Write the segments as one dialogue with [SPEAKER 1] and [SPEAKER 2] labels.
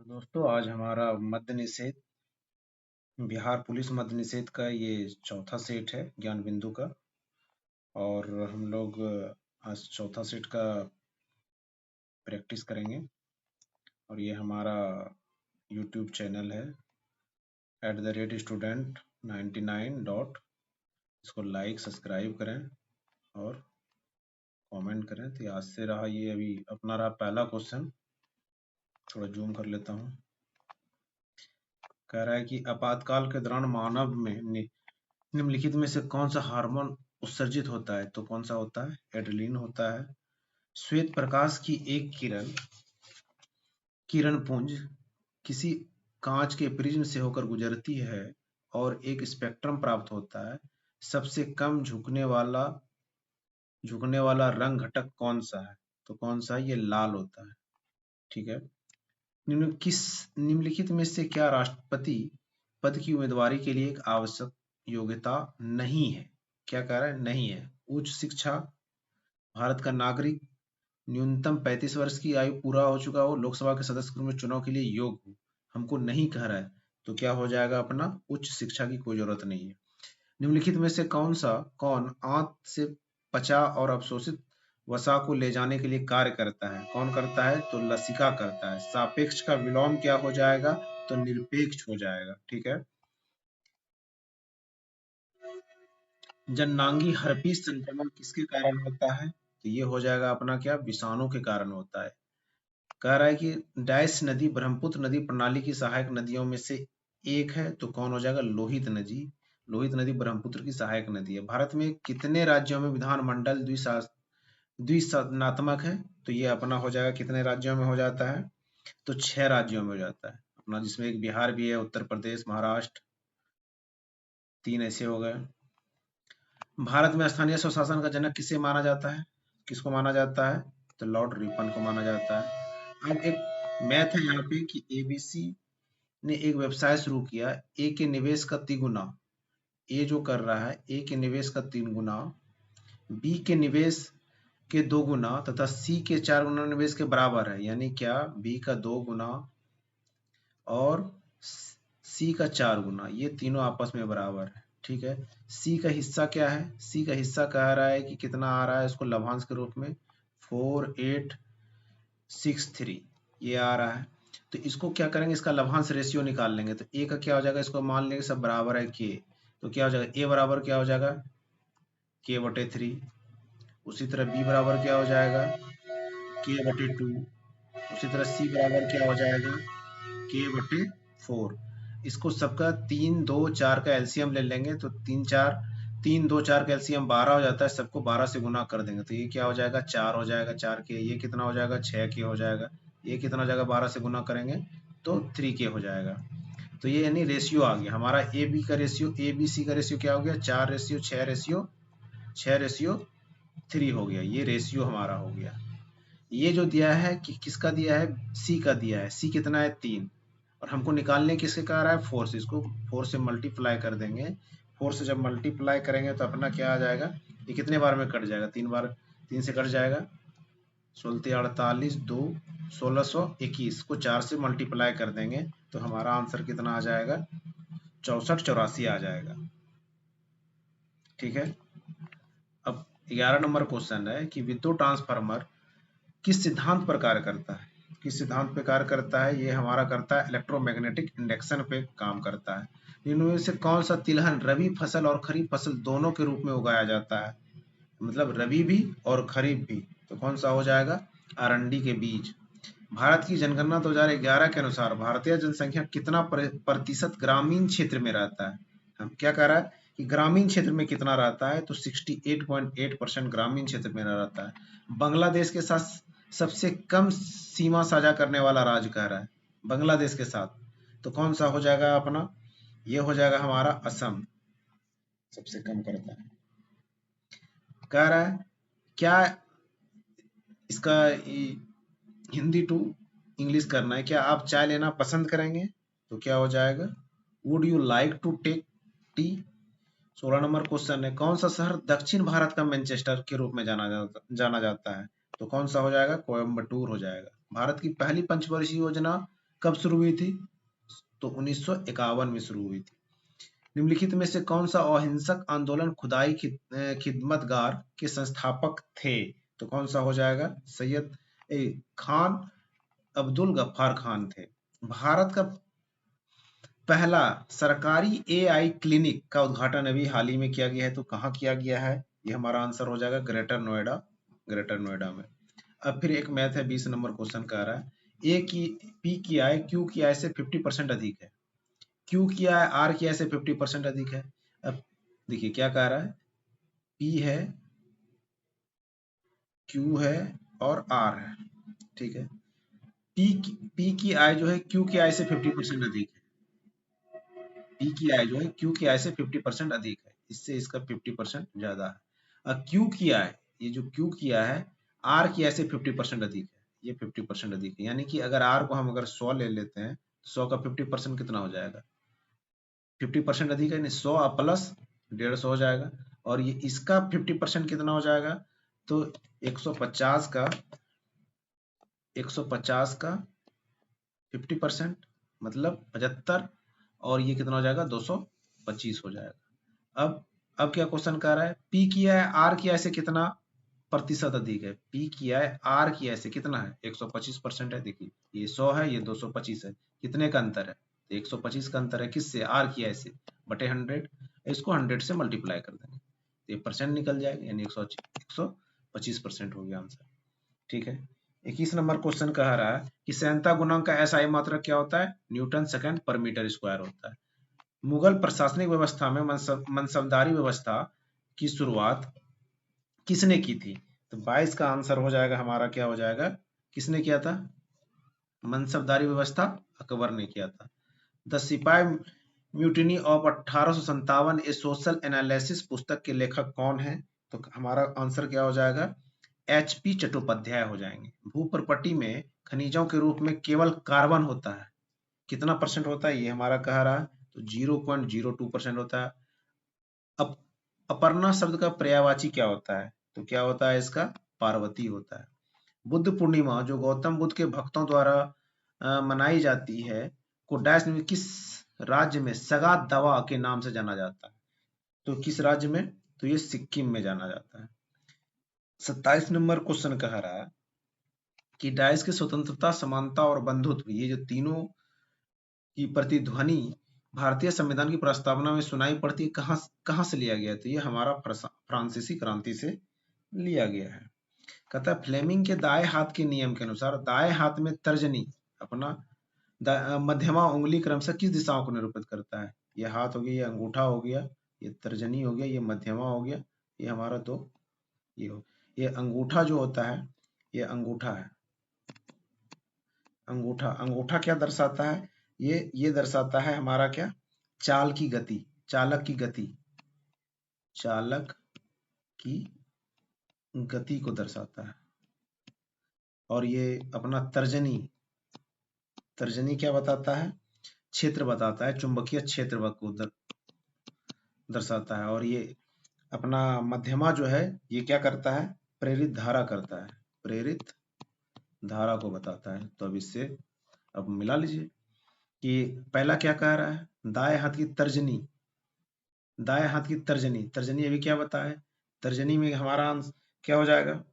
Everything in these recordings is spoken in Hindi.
[SPEAKER 1] तो दोस्तों आज हमारा मद्य निषेध बिहार पुलिस मद्य निषेध का ये चौथा सेट है ज्ञान बिंदु का। और हम लोग आज चौथा सेट का प्रैक्टिस करेंगे। और ये हमारा यूट्यूब चैनल है @student99. इसको लाइक सब्सक्राइब करें और कमेंट करें। तो आज से रहा ये, अभी अपना रहा पहला क्वेश्चन। थोड़ा जूम कर लेता हूँ। कह रहा है कि आपातकाल के दौरान मानव में निम्नलिखित में से कौन सा हार्मोन उत्सर्जित होता है? तो कौन सा होता है? एड्रेनलिन होता है। श्वेत प्रकाश की एक किरण पुंज किसी कांच के प्रिज्म से होकर गुजरती है और एक स्पेक्ट्रम प्राप्त होता है। सबसे कम झुकने वाला रंग घटक कौन सा है? तो कौन सा है? ये लाल होता है। ठीक है। निम्नलिखित में से क्या राष्ट्रपति पद की उम्मीदवारी के लिए एक आवश्यक योग्यता नहीं है? क्या कह रहा है? नहीं है। उच्च शिक्षा, भारत का नागरिक, न्यूनतम 35 वर्ष की आयु पूरा हो चुका हो, लोकसभा के सदस्य के रूप में चुनाव के लिए योग्य हो। हमको नहीं कह रहा है, तो क्या हो जाएगा अपना? उच्च शिक्षा की कोई जरूरत नहीं है। निम्नलिखित में से कौन आंत से पचा और अवशोषित वसा को ले जाने के लिए कार्य करता है? कौन करता है? तो लसिका करता है। सापेक्ष का विलोम क्या हो जाएगा? तो निरपेक्ष हो जाएगा। ठीक है। जननांगी हर्पीस संक्रमण किसके कारण होता है? तो ये हो जाएगा अपना क्या? विषाणु के कारण होता है। कह रहा है कि डैश नदी ब्रह्मपुत्र नदी प्रणाली की सहायक नदियों में से एक है, तो कौन हो जाएगा? लोहित नदी। लोहित नदी ब्रह्मपुत्र की सहायक नदी है। भारत में कितने राज्यों में विधानमंडल द्विसदनात्मक है? तो ये अपना हो जाएगा कितने राज्यों में हो जाता है? तो 6 राज्यों में हो जाता है अपना, जिसमें एक बिहार भी है, उत्तर प्रदेश, महाराष्ट्र, 3 ऐसे हो गए। भारत में स्थानीय स्वशासन का जनक किसे माना जाता है? किसको माना जाता है? तो लॉर्ड रिपन को माना जाता है। अब एक मैथ है यहाँ पे कि एबीसी ने एक व्यवसाय शुरू किया। ए के निवेश का 3 गुना, ए जो कर रहा है ए के निवेश का 3 गुना, बी के निवेश के 2 गुना तथा सी के 4 गुना निवेश के बराबर है। यानी क्या? बी का 2 गुना और सी का 4 गुना, ये तीनों आपस में बराबर है। ठीक है। सी का हिस्सा क्या है? सी का हिस्सा कह रहा है कि कितना आ रहा है इसको लभांश के रूप में 4863 ये आ रहा है। तो इसको क्या करेंगे? इसका लभांश रेशियो निकाल लेंगे। तो ए का क्या हो जाएगा? इसको मान लेंगे सब बराबर है के, तो क्या हो जाएगा? ए बराबर क्या हो जाएगा? k/3। उसी तरह बी बराबर क्या हो जाएगा? k/2। उसी तरह सी बराबर क्या हो जाएगा? k/4। इसको सबका 3 2 4 का एलसीएम ले लेंगे तो 3 2 4 का एलसीएम 12 हो जाता है। सबको 12 से गुना कर देंगे तो ये क्या हो जाएगा? 4 हो जाएगा। 4 के ये कितना हो जाएगा? 6 के हो जाएगा। ये कितना हो जाएगा? 12 से गुना करेंगे तो 3 के हो जाएगा। तो ये यानी रेशियो आ गया हमारा। ए बी का रेशियो, ए बी सी का रेशियो क्या हो गया? 4:6 हो गया। ये रेशियो हमारा हो गया। ये जो दिया है कि किसका दिया है? सी का दिया है। सी कितना है? 3। और हमको निकालने किसके कह रहा है? 4 से। इसको 4 से मल्टीप्लाई कर देंगे। 4 से जब मल्टीप्लाई करेंगे तो अपना क्या आ जाएगा? ये कितने बार में कट जाएगा? 3 बार। 3 से कट जाएगा। 16 48 2 1621 को 4 से मल्टीप्लाई कर देंगे तो हमारा आंसर कितना आ जाएगा? 64 84 आ जाएगा। ठीक है। अब 11 नंबर क्वेश्चन है कि विद्युत ट्रांसफार्मर किस सिद्धांत पर कार्य करता है? किस सिद्धांत पे कार्य करता है? ये हमारा करता है इलेक्ट्रोमैग्नेटिक इंडक्शन पे काम करता है। इनमें से कौन सा तिलहन रबी फसल और खरीफ फसल दोनों के रूप में उगाया जाता है? मतलब रबी भी और खरीफ भी। तो कौन सा हो जाएगा? अरंडी के बीज। भारत की जनगणना 2011 के अनुसार भारतीय जनसंख्या कितना प्रतिशत ग्रामीण क्षेत्र में रहता है? हम क्या कह रहा है कि ग्रामीण क्षेत्र में कितना रहता है? तो 68.8% ग्रामीण क्षेत्र में रहता है। बांग्लादेश के साथ सबसे कम सीमा साझा करने वाला राज्य कह रहा है बांग्लादेश के साथ। तो कौन सा हो जाएगा अपना? ये हो जाएगा हमारा असम, सबसे कम करता है। कह रहा है क्या इसका हिंदी टू इंग्लिश करना है। क्या आप चाय लेना पसंद करेंगे? तो क्या हो जाएगा? Would you like to take tea? 16 number question है कौन सा शहर दक्षिण भारत का मैनचेस्टर के रूप में जाना जाता है? तो कौन सा हो जाएगा? कोयम्बटूर हो जाएगा। भारत की पहली पंचवर्षीय योजना कब शुरू हुई थी? तो 1951 में शुरू हुई थी। निम्नलिखित में से कौन सा अहिंसक आंदोलन खुदाई खिदमतगार के संस्थापक थे? तो कौन सा हो जाएगा? सैयद खान अब्दुल गफ्फार खान थे। भारत का पहला सरकारी एआई क्लिनिक का उद्घाटन अभी हाल ही में किया गया है, तो कहाँ किया गया है? ये हमारा आंसर हो जाएगा ग्रेटर नोएडा, ग्रेटर नोएडा में। अब फिर एक मैथ है, 20 नंबर क्वेश्चन का आ रहा है। ए की पी की आय क्यू की आय से 50% अधिक है, क्यू की आय आर की आय से 50% अधिक है। अब देखिए क्या कह रहा है, पी है, क्यू है और आर है, ठीक है। पी की आय जो है क्यू की आय से 50% अधिक है, पी की आय जो है क्यू की आय से 50% अधिक है, इससे इसका 50% ज्यादा है। और क्यू की आय, ये जो क्यू की आय है आर की आय से 50% अधिक है, ये 50% अधिक है। यानी कि अगर आर को हम अगर 100 ले लेते हैं, 100 का 50% कितना हो जाएगा? 50% अधिक है, नहीं 100 प्लस 150 हो जाएगा। और ये इसका 50% कितना हो जाएगा? तो 150 का 50% मतलब 75, और ये कितना हो जाएगा? 225 हो जाएगा। अब क्या क्वेश्चन कर रहा है, पी की आय आर की आय से कितना प्रतिशत अधिक है? पी की आय आर की आय से कितना है? 125% है। देखिए ये 100 है, ये 225 है, कितने का अंतर है? 125 का अंतर है, किससे? आर की आय से, बटे 100, इसको 100 से मल्टीप्लाई कर देंगे, तो ये परसेंट निकल जाएगा, यानी 125% हो गया आंसर, ठीक है। 21 नंबर क्वेश्चन कह रहा है कि सेंता गुणांक का एसआई मात्रक क्या होता है? न्यूटन सेकंड पर मीटर स्क्वायर होता है। मुगल प्रशासनिक व्यवस्था में मनसबदारी व्यवस्था की शुरुआत किसने की थी? तो 22 का आंसर हो जाएगा हमारा, क्या हो जाएगा? किसने किया था? मनसबदारी व्यवस्था अकबर ने किया था। द सिपाही mutiny of 1857 A social analysis पुस्तक के लेखक कौन है? तो हमारा आंसर क्या हो जाएगा? एचपी चट्टोपाध्याय हो जाएंगे। भूप्रपट्टी में खनिजों के रूप में केवल कार्बन होता है, कितना परसेंट होता है? ये हमारा कह रहा है, तो 0.02% होता है। अब अपर्णा शब्द का पर्यायवाची क्या होता है? तो क्या होता है इसका? पार्वती होता है। बुद्ध पूर्णिमा जो गौतम बुद्ध के भक्तों द्वारा मनाई जाती है को डैश में किस राज्य में सगात दावा के नाम से जाना जाता है? तो किस राज्य में? तो ये सिक्किम में जाना जाता है। 27 नंबर क्वेश्चन कह रहा है कि डाइस की स्वतंत्रता, समानता और बंधुत्व, ये जो तीनों की प्रतिध्वनि भारतीय संविधान की प्रस्तावना में सुनाई पड़ती है, कहाँ से लिया गया? तो ये हमारा फ्रांसीसी क्रांति से लिया गया है। कहता है फ्लेमिंग के दाएं हाथ के नियम के अनुसार दाएं हाथ में तर्जनी अपना मध्यमा उंगली क्रमशः किस दिशाओं को निरूपित करता है? ये हाथ हो गया, ये अंगूठा हो गया, ये तर्जनी हो गया, ये मध्यमा हो गया, ये हमारा तो ये अंगूठा जो होता है, ये अंगूठा है। अंगूठा, अंगूठा क्या दर्शाता है? ये दर्शाता है हमारा क्या? चाल की गति, चालक की गति, चालक की गति को दर्शाता है। और ये अपना तर्जनी, तर्जनी क्या बताता है? क्षेत्र बताता है, चुंबकीय क्षेत्र को दर्शाता है। और ये अपना मध्यमा जो है ये क्या करता है? प्रेरित धारा करता है, प्रेरित धारा को बताता है। तो अब इससे अब मिला लीजिए कि पहला क्या कह रहा है? दाएं हाथ की तर्जनी, दाएं हाथ की तर्जनी, तर्जनी अभी क्या बताया? तर्जनी में हमारा आंसर क्या हो जाएगा?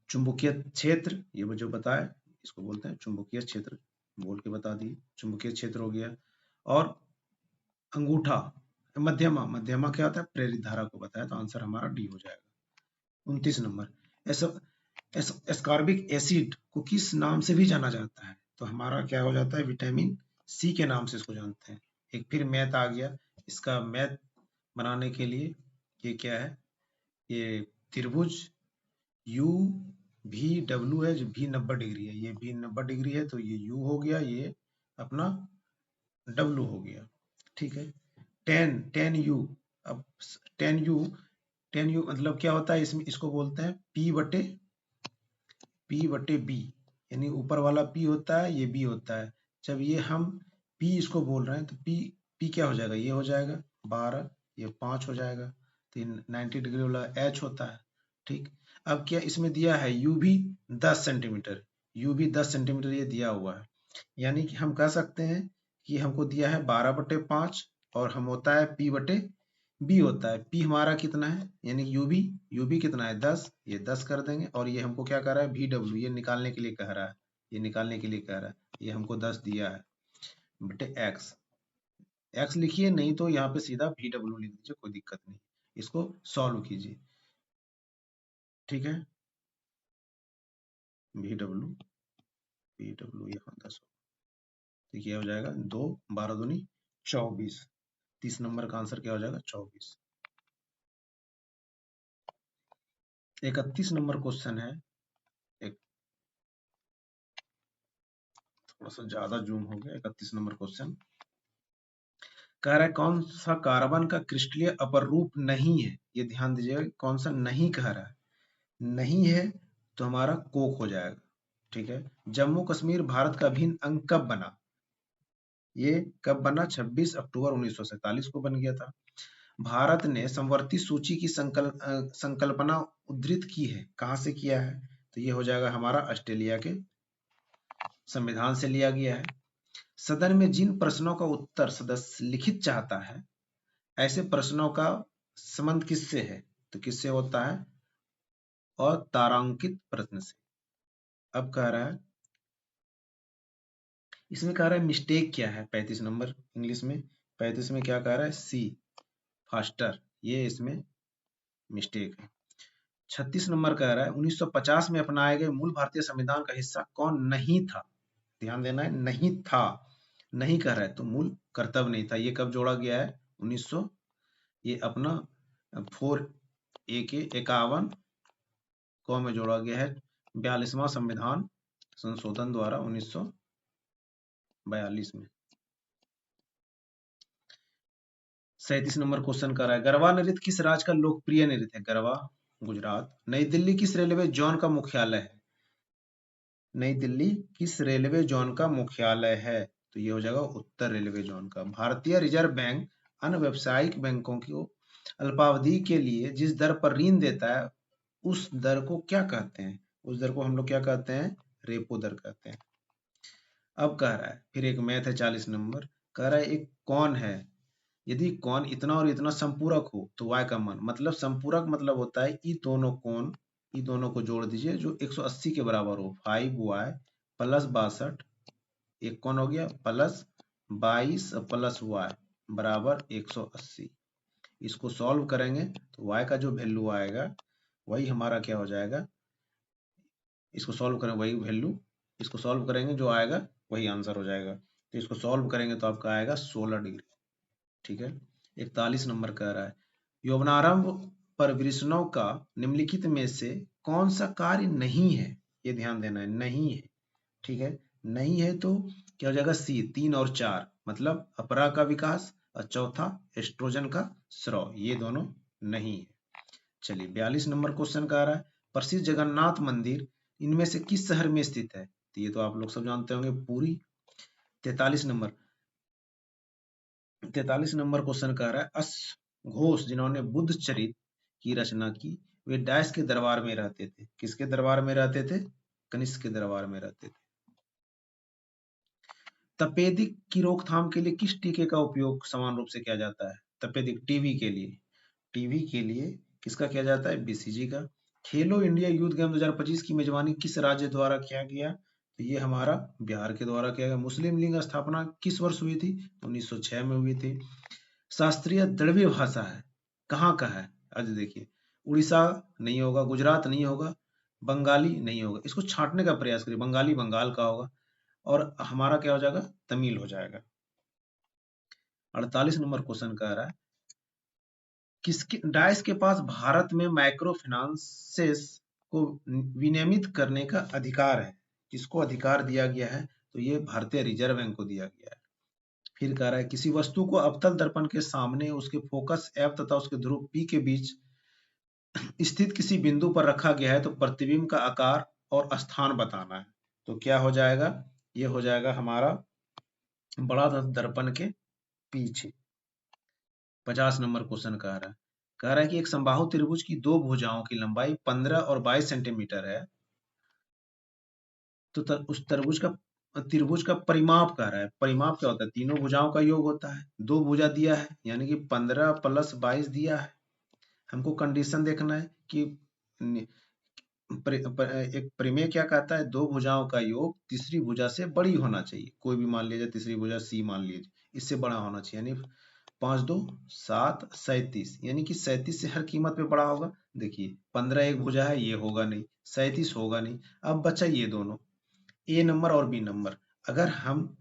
[SPEAKER 1] चुंबकीय क्षेत्र, ये जो बताया इसको बोलते हैं चुंबकीय क्षेत्र, बोल के बता दिए, चुंबकीय क्षेत्र हो गया। और अंगूठा, मध्यमा, मध्यमा क्या होता है? प्रेरित धारा को बताया, तो आंसर हमारा डी हो जाएगा। 29 नंबर, एस्कॉर्बिक एसिड को किस नाम से भी जाना जाता है? तो हमारा क्या हो जाता है? विटामिन सी के नाम से इसको जानते हैं। एक फिर मैथ आ गया, इसका मैथ बनाने के लिए ये क्या है? ये त्रिभुज यू भी डब्ल्यू है, जो भी 90 डिग्री है, ये भी 90 डिग्री है, तो ये यू हो गया, ये अपना डब्ल्यू हो गया, ठीक है। टेन यू, अब टेन यू मतलब क्या होता है? इसमें इसको बोलते हैं पी बटे बी, यानी ऊपर वाला पी होता है, ये बी होता है। जब ये हम पी इसको बोल रहे हैं, तो पी क्या हो जाएगा? ये हो जाएगा 12, ये 5 हो जाएगा, तो 90 डिग्री वाला एच होता है, ठीक। अब क्या इसमें दिया है? यू भी 10 सेंटीमीटर, यू भी 10 सेंटीमीटर ये दिया हुआ है, यानी कि हम कह सकते हैं कि हमको दिया है 12/5 और हम होता है P/B होता है। P हमारा कितना है, यानी यूबी कितना है 10, ये 10 कर देंगे और ये हमको क्या कर रहा है VW, ये निकालने के लिए कह रहा है, ये निकालने के लिए कह रहा है, ये हमको 10 दिया है बटे एक्स लिखिए, नहीं तो यहाँ पे सीधा VW लिख दीजिए, कोई दिक्कत नहीं। इसको सॉल्व कीजिए, ठीक है। VW यहाँ 10, तो ये हो जाएगा 2, 12 दूनी 24। 30 नंबर का आंसर क्या हो जाएगा 24। 31 नंबर क्वेश्चन है, एक थोड़ा सा ज्यादा जूम हो गया। 31 नंबर क्वेश्चन कह रहा है कौन सा कार्बन का क्रिस्टलीय अपरूप नहीं है, ये ध्यान दीजिएगा, कौन सा नहीं कह रहा है, नहीं है तो हमारा कोक हो जाएगा, ठीक है। जम्मू कश्मीर भारत का अभिन्न अंग कब बना, ये कब बना, 26 अक्टूबर 1947 को बन गया था। भारत ने समवर्ती सूची की संकल्पना उद्धृत की है, कहाँ से किया है, तो ये हो जाएगा हमारा ऑस्ट्रेलिया के संविधान से लिया गया है। सदन में जिन प्रश्नों का उत्तर सदस्य लिखित चाहता है, ऐसे प्रश्नों का संबंध किससे है, तो किससे होता है, और तारांकित प्रश्न से। अब कह रहा है, इसमें कह रहा है मिस्टेक क्या है, 35 नंबर इंग्लिश में, 35 में क्या कह रहा है, सी फास्टर, ये इसमें मिस्टेक है। 36 नंबर कह रहा है 1950 में अपनाए गए मूल भारतीय संविधान का हिस्सा कौन नहीं था, ध्यान देना है, नहीं था, नहीं कह रहा है तो मूल कर्तव्य नहीं था। ये कब जोड़ा गया है, 1900, ये अपना 4A के 51 को में जोड़ा गया है, 42वां संविधान संशोधन द्वारा 1942 में। 37 नंबर क्वेश्चन कर रहा है गरबा नृत्य किस राज्य का लोकप्रिय नृत्य है, गरबा गुजरात। नई दिल्ली किस रेलवे जोन का मुख्यालय है, नई दिल्ली किस रेलवे जोन का मुख्यालय है, तो ये हो जाएगा उत्तर रेलवे जोन का। भारतीय रिजर्व बैंक अन्य व्यावसायिक बैंकों को अल्पावधि के लिए जिस दर पर ऋण देता है उस दर को क्या कहते हैं, उस दर को हम लोग क्या कहते हैं, रेपो दर कहते हैं। अब कह रहा है, फिर एक मैथ है 40 नंबर, कह रहा है एक कौन है, यदि कौन इतना और इतना संपूरक हो तो y का मान, मतलब संपूरक मतलब होता है ये दोनों कोण, ये दोनों को जोड़ दीजिए जो 180 के बराबर हो, 5y प्लस 62, एक कौन हो गया प्लस 22 प्लस y बराबर 180। इसको सॉल्व करेंगे तो y का जो वैल्यू आएगा वही हमारा क्या हो जाएगा, इसको सॉल्व करें वही वैल्यू, इसको सॉल्व करेंगे जो आएगा वही आंसर हो जाएगा। तो इसको सॉल्व करेंगे तो आपका आएगा 16 डिग्री, ठीक है। 41 नंबर कह रहा है यौवनारंभ पर वृषणों का निम्नलिखित में से कौन सा कार्य नहीं है, ये ध्यान देना है, नहीं है, ठीक है। नहीं है तो क्या हो जाएगा, सी 3 और 4, मतलब अपरा का विकास और चौथा एस्ट्रोजन का स्राव, ये दोनों नहीं है। चलिए 42 नंबर क्वेश्चन का आ रहा है प्रसिद्ध जगन्नाथ मंदिर इनमें से किस शहर में स्थित है, तो ये तो आप लोग सब जानते होंगे पूरी। 43 नंबर क्वेश्चन कह रहा है घोष जिन्होंने बुद्ध चरित की रचना की वे डैश के दरबार में रहते थे, किसके दरबार में रहते थे, कनिष्क के दरबार में रहते थे। तपेदिक की रोकथाम के लिए किस टीके का उपयोग समान रूप से किया जाता है, तपेदिक टीबी के लिए, टीबी के लिए किसका किया जाता है, बीसीजी का। खेलो इंडिया यूथ गेम 2025 की मेजबानी किस राज्य द्वारा किया गया, तो ये हमारा बिहार के द्वारा किया गया। मुस्लिम लीग स्थापना किस वर्ष हुई थी, तो 1906 में हुई थी। शास्त्रीय द्रव्य भाषा है, कहाँ का है, आज देखिए उड़ीसा नहीं होगा, गुजरात नहीं होगा, बंगाली नहीं होगा, इसको छांटने का प्रयास करिए, बंगाली बंगाल का होगा और हमारा क्या हो जाएगा, तमिल हो जाएगा। 48 नंबर क्वेश्चन कह रहा है किसके डाइस के पास भारत में माइक्रो फाइनेंसेस को विनियमित करने का अधिकार है, किसको अधिकार दिया गया है, तो ये भारतीय रिजर्व बैंक को दिया गया है। फिर कह रहा है किसी वस्तु को अवतल दर्पण के सामने उसके फोकस एफ तथा उसके ध्रुव पी के बीच स्थित किसी बिंदु पर रखा गया है तो प्रतिबिंब का आकार और स्थान बताना है, तो क्या हो जाएगा, ये हो जाएगा हमारा बड़ा दर्पण के पीछे। 50 नंबर क्वेश्चन कह रहा है कि एक समबाहु त्रिभुज की दो भुजाओं की लंबाई 15 और 22 सेंटीमीटर है, तो उस त्रिभुज का परिमाप कह रहा है। परिमाप क्या होता है? तीनों भुजाओं का योग होता है। दो भुजा दिया है यानी कि 15 + 22 दिया है। हमको कंडीशन देखना है कि एक प्रमेय क्या कहता है? दो भुजाओं का योग तीसरी भुजा से बड़ी होना चाहिए। कोई भी मान लीजिए, तीसरी भुजा सी मान लीजिए, इससे बड़ा होना चाहिए। यानी 5 2 7 37, यानी कि 37 से हर कीमत पे बड़ा होगा। देखिए 15 एक भुजा है, ये होगा नहीं, 37 होगा नहीं। अब बचा ये दोनों, ए नंबर और बी नंबर। अगर हम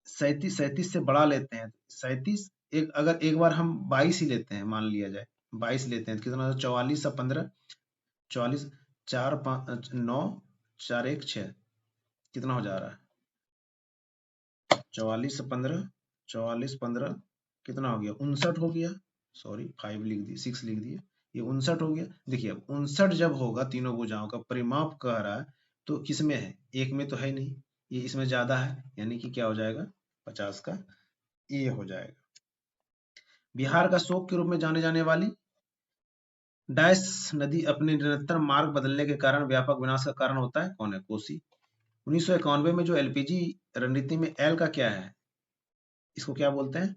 [SPEAKER 1] 37 से बड़ा लेते हैं, 37 अगर एक बार हम 22 ही लेते हैं, मान लिया जाए 22 लेते हैं तो कितना? 44 और 15, 44, 4 5 9 4 1 6, कितना हो जा रहा है? 44 से 15, 44 15 कितना हो गया? 59 हो गया। सॉरी 5 लिख दिए, 6 लिख दिए, ये 59 हो गया। देखिए अब 59 जब होगा, तीनों भुजाओं का परिमाप कह रहा है, तो किसमें है? एक में तो है नहीं, ये इसमें ज्यादा है, यानी कि क्या हो जाएगा? 50 का ए हो जाएगा। बिहार का शोक के रूप में जाने जाने वाली डैश नदी अपने निरंतर मार्ग बदलने के कारण व्यापक विनाश का कारण होता है। कौन है? कोसी। 1991 में जो एलपीजी रणनीति में एल का क्या है? इसको क्या बोलते हैं?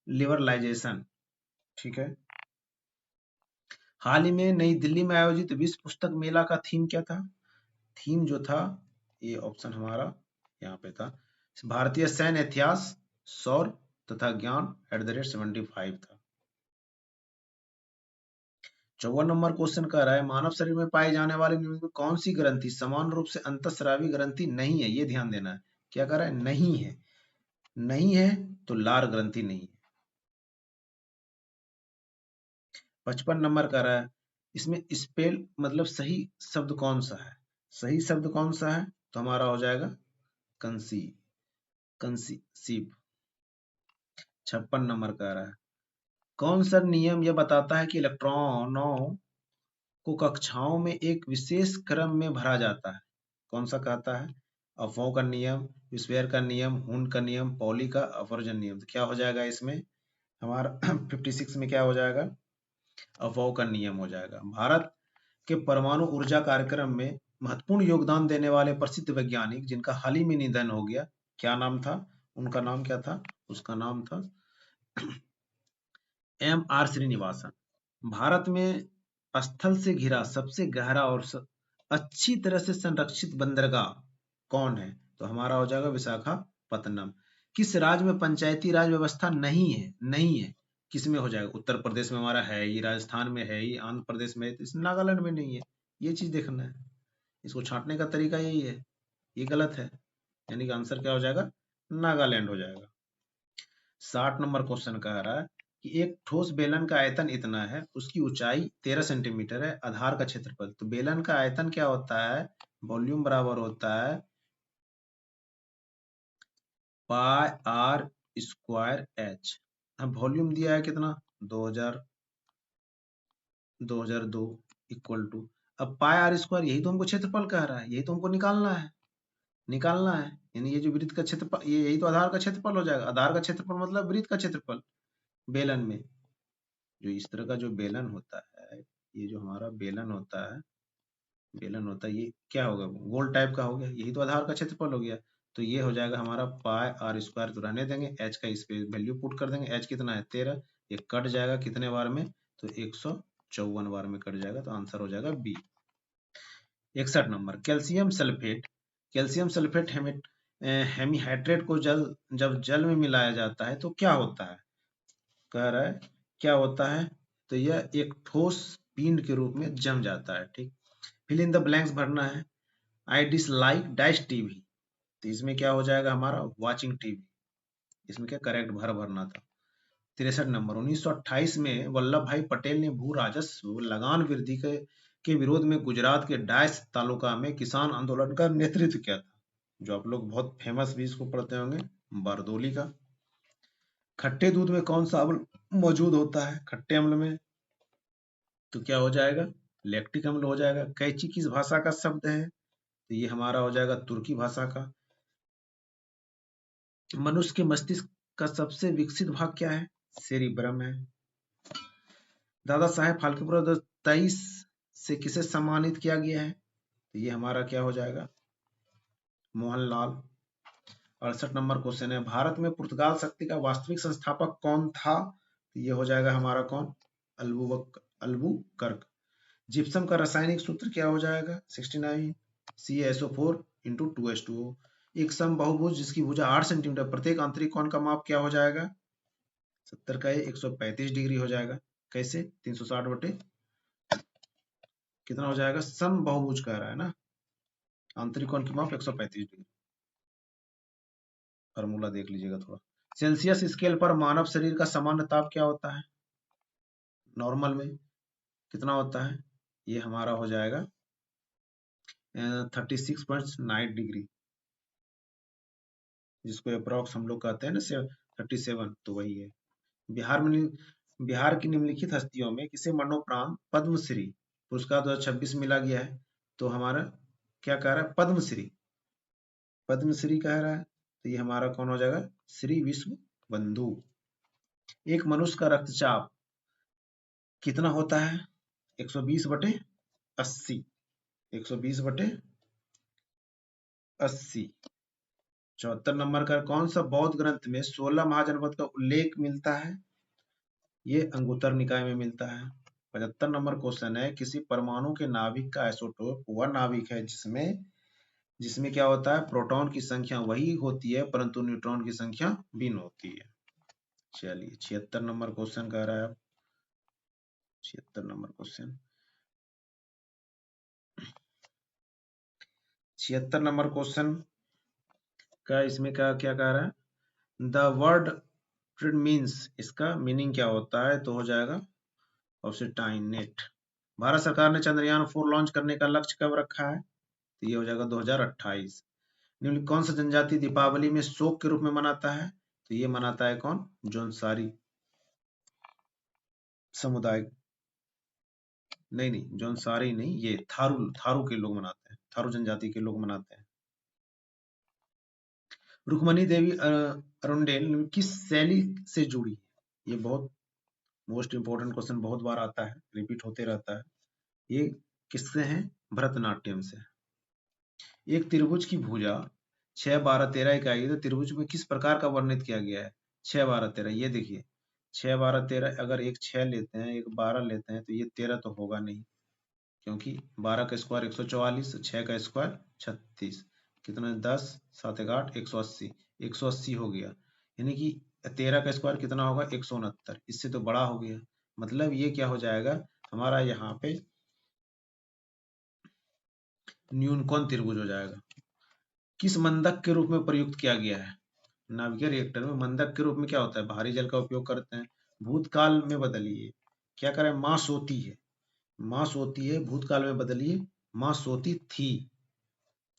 [SPEAKER 1] लिबरलाइजेशन। ठीक है। हाल ही में नई दिल्ली में आयोजित विश्व पुस्तक मेला का थीम क्या था? थीम जो था, ये ऑप्शन हमारा यहाँ पे था, भारतीय सैन्य इतिहास, सौर तथा ज्ञान @75 था। 54 नंबर क्वेश्चन कह रहा है, मानव शरीर में पाई जाने वाली निम्न में कौन सी ग्रंथि समान रूप से अंतःस्रावी ग्रंथि नहीं है? ये ध्यान देना है। क्या कह रहा है? नहीं है। नहीं है तो लार ग्रंथि नहीं है। 55 नंबर कह रहा है, इसमें स्पेल मतलब सही शब्द कौन सा है? सही शब्द कौन सा है? तो हमारा हो जाएगा कंसी, कंसीव। 56 नंबर कह रहा है, कौन सा नियम यह बताता है कि इलेक्ट्रॉनों को कक्षाओं में एक विशेष क्रम में भरा जाता है? कौन सा कहता है? अफो का नियम, विस्पेयर का नियम, हुंड का नियम, पॉली का अपवर्जन नियम। तो क्या हो जाएगा इसमें हमारा 56 में क्या हो जाएगा? अफो का नियम हो जाएगा। भारत के परमाणु ऊर्जा कार्यक्रम में महत्वपूर्ण योगदान देने वाले प्रसिद्ध वैज्ञानिक जिनका हाल ही में निधन हो गया, क्या नाम था? उनका नाम क्या था? उसका नाम था M.R. श्रीनिवासन। भारत में स्थल से घिरा सबसे गहरा और अच्छी तरह से संरक्षित बंदरगाह कौन है? तो हमारा हो जाएगा विशाखापत्तनम। किस राज्य में पंचायती राज व्यवस्था नहीं है? नहीं है। किस में हो जाएगा? उत्तर प्रदेश में हमारा है ही, राजस्थान में है ही, आंध्र प्रदेश में है, तो नागालैंड में नहीं है। ये चीज देखना है। इसको छांटने का तरीका यही है। ये गलत है, यानी कि आंसर क्या हो जाएगा? नागालैंड हो जाएगा। 60 नंबर क्वेश्चन कह रहा है कि एक ठोस बेलन का आयतन इतना है, उसकी ऊंचाई 13 सेंटीमीटर है, आधार का क्षेत्रफल। तो बेलन का आयतन क्या होता है? वॉल्यूम बराबर होता है पाई आर स्क्वायर एच। अब वॉल्यूम दिया है कितना? 2002 इक्वल टू, अब पाई आर स्क्वायर, यही तो हमको क्षेत्रफल कह रहा है, यही तो हमको निकालना है। निकालना है, यानी ये जो वृत्त का क्षेत्रफल, ये यही तो आधार का क्षेत्रफल हो जाएगा। आधार का क्षेत्रफल मतलब वृत्त का क्षेत्रफल। बेलन में जो इस तरह का जो बेलन होता है, ये जो हमारा बेलन होता है, ये क्या होगा? गोल टाइप का हो गया, यही तो आधार का क्षेत्रफल हो गया। तो ये हो जाएगा हमारा पाई आर स्क्वायर। तो रहने देंगे, एच का इस पे वैल्यू पुट कर देंगे। एच कितना है? 13। ये कट जाएगा कितने बार में? तो 154 बार में कट जाएगा। तो आंसर हो जाएगा B. 61 number, calcium sulphate. Calcium sulphate hemihydrate को जब जल में मिलाया जाता है तो क्या होता है? कह रहा है क्या होता है? तो यह एक ठोस पिंड के रूप में जम जाता है। ठीक, फिल इन द ब्लैंक्स भरना है। आई डिसलाइक डैश टीवी, तो इसमें क्या हो जाएगा हमारा? Watching TV. इसमें क्या करेक्ट भरना था। 63 नंबर, 1928 में वल्लभ भाई पटेल ने भू राजस्व लगान वृद्धि के विरोध में गुजरात के डैश तालुका में किसान आंदोलन का नेतृत्व किया था, जो आप लोग बहुत फेमस भी इसको पढ़ते होंगे, बारदोली का। खट्टे दूध में कौन सा अम्ल मौजूद होता है? खट्टे अम्ल में तो क्या हो जाएगा? लैक्टिक अम्ल हो जाएगा। कैंची किस भाषा का शब्द है? तो ये हमारा हो जाएगा तुर्की भाषा का। मनुष्य के मस्तिष्क का सबसे विकसित भाग क्या है? सेरिब्रम है। दादा साहेब फाल्के पुरस्कार 2023 से किसे सम्मानित किया गया है? तो ये हमारा क्या हो जाएगा? मोहनलाल। 68 नंबर क्वेश्चन है, भारत में पुर्तगाल शक्ति का वास्तविक संस्थापक कौन था? ये हो जाएगा हमारा कौन? अल्बुकर्क। जिप्सम का रासायनिक सूत्र क्या हो जाएगा? 69 CaSO4 इंटू 2H2O। एक समबाहुभुज जिसकी भुजा 8 सेंटीमीटर, प्रत्येक आंतरिक कोण का माप क्या हो जाएगा? 70 का 135 डिग्री हो जाएगा। कैसे? 360 बटे कितना हो जाएगा? समबाहुभुज कह रहा है ना, आंतरिक कोण की माप 135 डिग्री। फार्मूला देख लीजिएगा थोड़ा। सेल्सियस स्केल पर मानव शरीर का सामान्य ताप क्या होता है? नॉर्मल में कितना होता है? ये हमारा हो जाएगा 36.9 डिग्री, जिसको अप्रॉक्स हम लोग कहते हैं ना 37, तो वही है। बिहार की निम्नलिखित हस्तियों में किसे मरणोपरांत पद्मश्री पुरस्कार 2026 मिला गया है? तो हमारा क्या कह रहा है? पद्मश्री, पद्मश्री कह रहा है, तो ये हमारा कौन हो जाएगा? श्री विश्व बंधु। एक मनुष्य का रक्तचाप कितना होता है? 120 बटे 80, 120 बटे 80। 74 नंबर का, कौन सा बौद्ध ग्रंथ में 16 महाजनपद का उल्लेख मिलता है? ये अंगुत्तर निकाय में मिलता है। 75 नंबर क्वेश्चन है, किसी परमाणु के नाभिक का आइसोटोप वह नाभिक है जिसमें जिसमें क्या होता है? प्रोटॉन की संख्या वही होती है परंतु न्यूट्रॉन की संख्या भिन्न होती है। चलिए 76 नंबर क्वेश्चन कह रहा है, 76 नंबर क्वेश्चन, 76 नंबर क्वेश्चन का इसमें क्या क्या कह रहा है? द वर्ड ट्रिड मीन्स, इसका मीनिंग क्या होता है? तो हो जाएगा ऑप्शन टाइम नेट। भारत सरकार ने चंद्रयान 4 लॉन्च करने का लक्ष्य कब रखा है? तो ये हो जाएगा 2028। निम्न कौन सा जनजाति दीपावली में शोक के रूप में मनाता है? तो ये मनाता है कौन? जौनसारी समुदाय। नहीं, जौनसारी नहीं, ये थारू थारू के लोग मनाते हैं, थारू जनजाति के लोग मनाते हैं। रुक्मणी देवी अरुंडेल किस शैली से जुड़ी? ये बहुत मोस्ट इंपोर्टेंट क्वेश्चन, बहुत बार आता है, रिपीट होते रहता है। ये किससे हैं? भरतनाट्यम से। एक त्रिभुज की भुजा 6, 12, 13 इकाई है, तो त्रिभुज में किस प्रकार का वर्णित किया गया है? 6, 12, 13। ये देखिए 6, 12, 13, अगर एक 6 लेते हैं, एक 12 लेते हैं, तो ये 13 तो होगा नहीं, क्योंकि 12 का स्क्वायर 144, 6 का स्क्वायर 36, कितना? 10, 7, 8, 180, 180 हो गया। यानी कि 13 का स्क्वायर कितना होगा? 169, इससे तो बड़ा हो गया। मतलब ये क्या हो जाएगा हमारा? यहाँ पे न्यूनकोण त्रिभुज हो जाएगा। किस मंदक के रूप में प्रयुक्त किया गया है? नाभिकीय रिएक्टर में मंदक के रूप में क्या होता है? भारी जल का उपयोग करते हैं। भूतकाल में बदलिए, क्या करें? माँ सोती है, माँ सोती है, भूतकाल में बदलिए माँ सोती थी।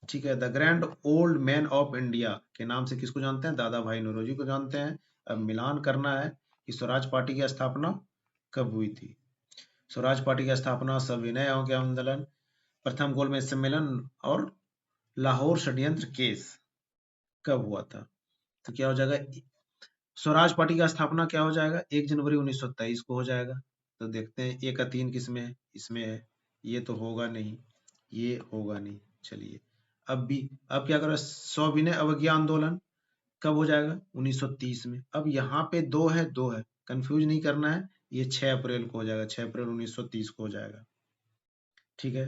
[SPEAKER 1] ठीक है। The grand old man of India के नाम से किसको जानते हैं? दादा भाई नौरोजी को जानते हैं। अब मिलान करना है कि स्वराज पार्टी की स्थापना कब हुई थी? स्वराज पार्टी की स्थापना, सविनय अवज्ञा आंदोलन, प्रथम गोलमेज सम्मेलन और लाहौर षड्यंत्र केस कब हुआ था? तो क्या हो जाएगा? स्वराज पार्टी का स्थापना क्या हो जाएगा? 1 जनवरी 1923 को हो जाएगा। तो देखते हैं 1 का 3 किसमें है? इसमें है। ये तो होगा नहीं, ये होगा नहीं। चलिए अब क्या करें? सविनय अवज्ञा आंदोलन कब हो जाएगा? 1930 में। अब यहाँ पे 2 है, 2 है, कंफ्यूज नहीं करना है। ये 6 अप्रैल को हो जाएगा, 6 अप्रैल 1930 को हो जाएगा। ठीक है।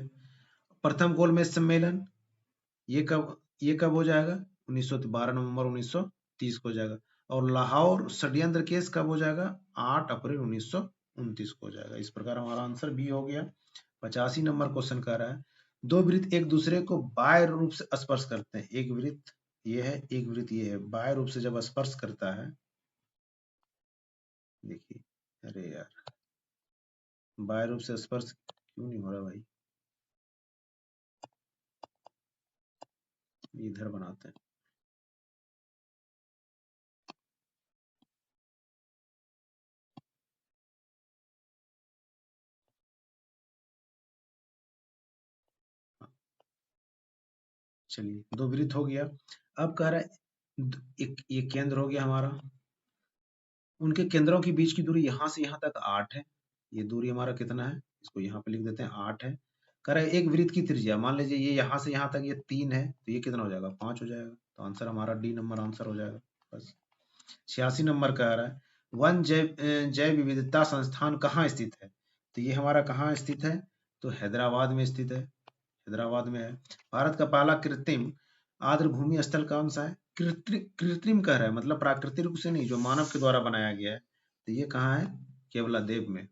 [SPEAKER 1] प्रथम गोलमेज सम्मेलन ये कब हो जाएगा? 12 नवंबर 1930 को हो जाएगा। और लाहौर षड्यंत्र केस कब हो जाएगा? 8 अप्रैल 1929 को हो जाएगा। इस प्रकार हमारा आंसर बी हो गया। 85 नंबर क्वेश्चन कह रहा है, दो वृत्त एक दूसरे को बाह्य रूप से स्पर्श करते हैं। एक वृत्त ये है, एक वृत्त ये है, बाह्य रूप से जब स्पर्श करता है, देखिए, अरे यार बाह्य रूप से स्पर्श क्यों नहीं हो रहा भाई? इधर बनाते हैं। चलिए, दो वृत्त हो गया। अब कह रहा है एक ये केंद्र हो गया हमारा, उनके केंद्रों के बीच की दूरी यहाँ से यहाँ तक 8 है। ये दूरी हमारा कितना है? इसको यहाँ पे लिख देते हैं 8 है। कह रहे एक वृत्त की त्रिज्या, मान लीजिए ये यहाँ से यहाँ तक ये 3 है, तो ये कितना हो जाएगा, 5 हो जाएगा। तो आंसर हमारा डी नंबर आंसर हो जाएगा। बस 86 नंबर कह रहा है वन जैव विविधता संस्थान कहाँ स्थित है। तो ये हमारा कहाँ स्थित है, तो हैदराबाद में स्थित है, हैदराबाद में है। भारत का पहला कृत्रिम आर्द्र भूमि स्थल कौन सा है, कृत्रिम कह रहा है, मतलब प्राकृतिक रूप से नहीं, जो मानव के द्वारा बनाया गया है। तो ये कहाँ है, केवलादेव में।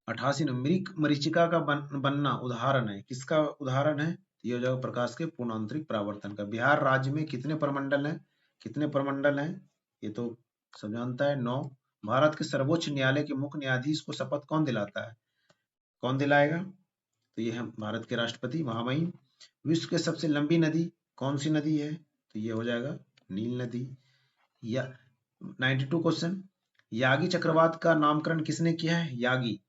[SPEAKER 1] 88 मरीचिका का बनना उदाहरण है, किसका उदाहरण है, ये हो जाएगा प्रकाश के पूर्ण आंतरिक परावर्तन का। बिहार राज्य में कितने प्रमंडल हैं, कितने प्रमंडल हैं, ये तो सब जानता है, 9। भारत के सर्वोच्च न्यायालय के मुख्य न्यायाधीश को शपथ कौन दिलाता है, कौन दिलाएगा, तो ये है भारत के राष्ट्रपति महामहिम। विश्व की सबसे लंबी नदी कौन सी नदी है, तो ये हो जाएगा नील नदी। या 92 क्वेश्चन, यागी चक्रवात का नामकरण किसने किया है, यागी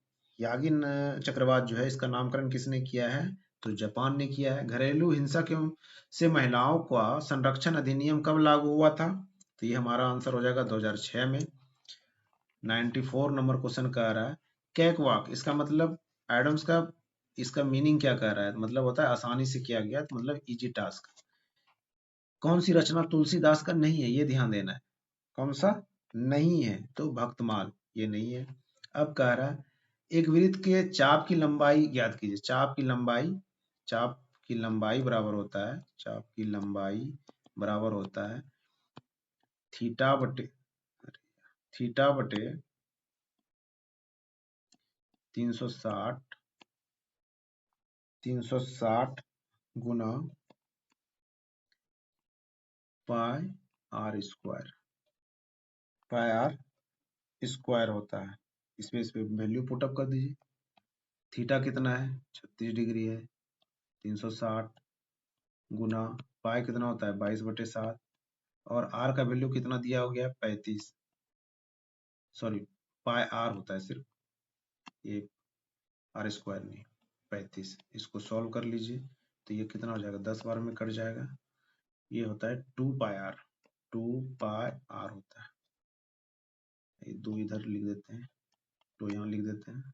[SPEAKER 1] चक्रवात जो है इसका नामकरण किसने किया है, तो जापान ने किया है। घरेलू हिंसा के से महिलाओं का संरक्षण अधिनियम कब लागू हुआ था, तो ये हमारा आंसर हो जाएगा 2006 में। 94 नंबर क्वेश्चन कह रहा है कैक वॉक, इसका मतलब एडम्स का इसका मीनिंग क्या कह रहा है, मतलब होता है आसानी से किया गया, तो मतलब इजी टास्क। कौन सी रचना तुलसीदास का नहीं है, ये ध्यान देना है, कौन सा नहीं है, तो भक्तमाल, ये नहीं है। अब कह रहा है एक वृत्त के चाप की लंबाई ज्ञात कीजिए। चाप की लंबाई बराबर होता है, चाप की लंबाई बराबर होता है थीटा बटे 360 गुना पाई आर स्क्वायर होता है। इसमें इस पे वैल्यू पुटअप कर दीजिए। थीटा कितना है, 36 डिग्री है। 360 गुना पाई कितना होता है, 22/7, और आर का वैल्यू कितना दिया हो गया, 35, सॉरी पाई आर होता है सिर्फ, ये आर स्क्वायर नहीं, 35। इसको सॉल्व कर लीजिए तो ये कितना हो जाएगा, 10 बार में कट जाएगा। ये होता है 2 पाई आर होता है। ये 2 इधर लिख देते हैं, 2 यहाँ लिख देते हैं,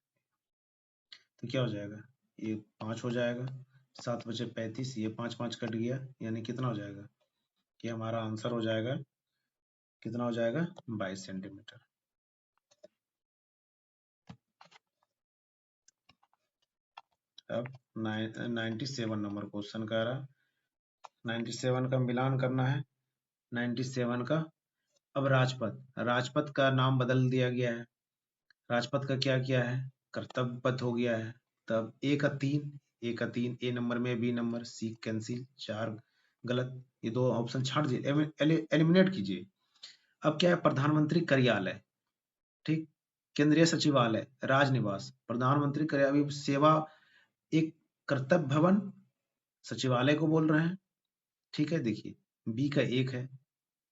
[SPEAKER 1] तो क्या हो जाएगा, ये 5 हो जाएगा। 7/35, ये 5 5 कट गया, यानी कितना हो जाएगा, कि हमारा आंसर हो जाएगा, कितना हो जाएगा, 22 सेंटीमीटर। अब 97 नंबर क्वेश्चन कह रहा, 97 का मिलान करना है, 97 का। अब राजपथ का नाम बदल दिया गया है, राजपथ का क्या किया है, कर्तव्य पथ हो गया है। तब ए का 3, ए नंबर में, बी नंबर, सी कैंसिल, 4 गलत, ये 2 ऑप्शन छाट दीजिए, एलिमिनेट कीजिए। अब क्या है, प्रधानमंत्री कार्यालय, ठीक, केंद्रीय सचिवालय, राजनिवास, प्रधानमंत्री कार्यालय सेवा, एक कर्तव्य भवन, सचिवालय को बोल रहे हैं, ठीक है। देखिए बी का 1 है,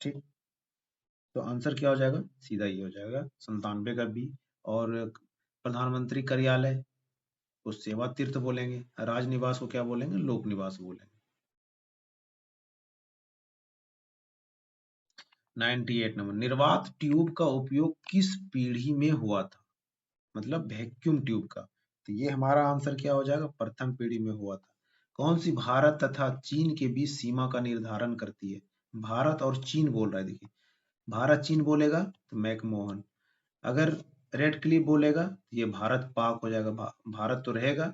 [SPEAKER 1] ठीक, तो आंसर क्या हो जाएगा, सीधा ये हो जाएगा 97 का बी। और प्रधानमंत्री कार्यालय को सेवा तीर्थ बोलेंगे, राजनिवास को क्या बोलेंगे, लोक निवास बोलेंगे। 98 नंबर, निर्वात ट्यूब का उपयोग किस पीढ़ी में हुआ था, मतलब वैक्यूम ट्यूब का, तो ये हमारा आंसर क्या हो जाएगा, प्रथम पीढ़ी में हुआ था। कौन सी भारत तथा चीन के बीच सीमा का निर्धारण करती है, भारत और चीन बोल रहा है, देखिए भारत चीन बोलेगा तो मैकमोहन, अगर रेड क्लिफ बोलेगा तो ये भारत पाक हो जाएगा, भारत तो रहेगा,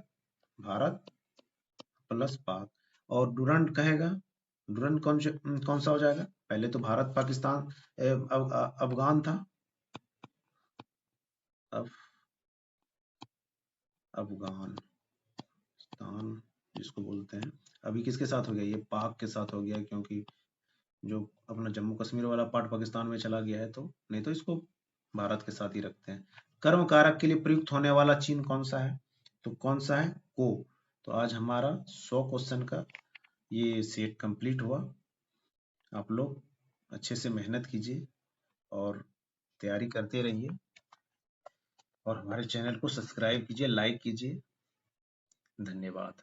[SPEAKER 1] भारत प्लस पाक। और डूरंट कहेगा, डूरंट कौन सा हो जाएगा, पहले तो भारत पाकिस्तान अफगान था, अब अफगानिस्तान जिसको बोलते हैं, अभी किसके साथ हो गया, ये पाक के साथ हो गया, क्योंकि जो अपना जम्मू कश्मीर वाला पार्ट पाकिस्तान में चला गया है, तो नहीं तो इसको भारत के साथ ही रखते हैं। कर्म कारक के लिए प्रयुक्त होने वाला चिन्ह कौन सा है, तो कौन सा है, को। तो आज हमारा 100 क्वेश्चन का ये सेट कंप्लीट हुआ। आप लोग अच्छे से मेहनत कीजिए और तैयारी करते रहिए, और हमारे चैनल को सब्सक्राइब कीजिए, लाइक कीजिए। धन्यवाद।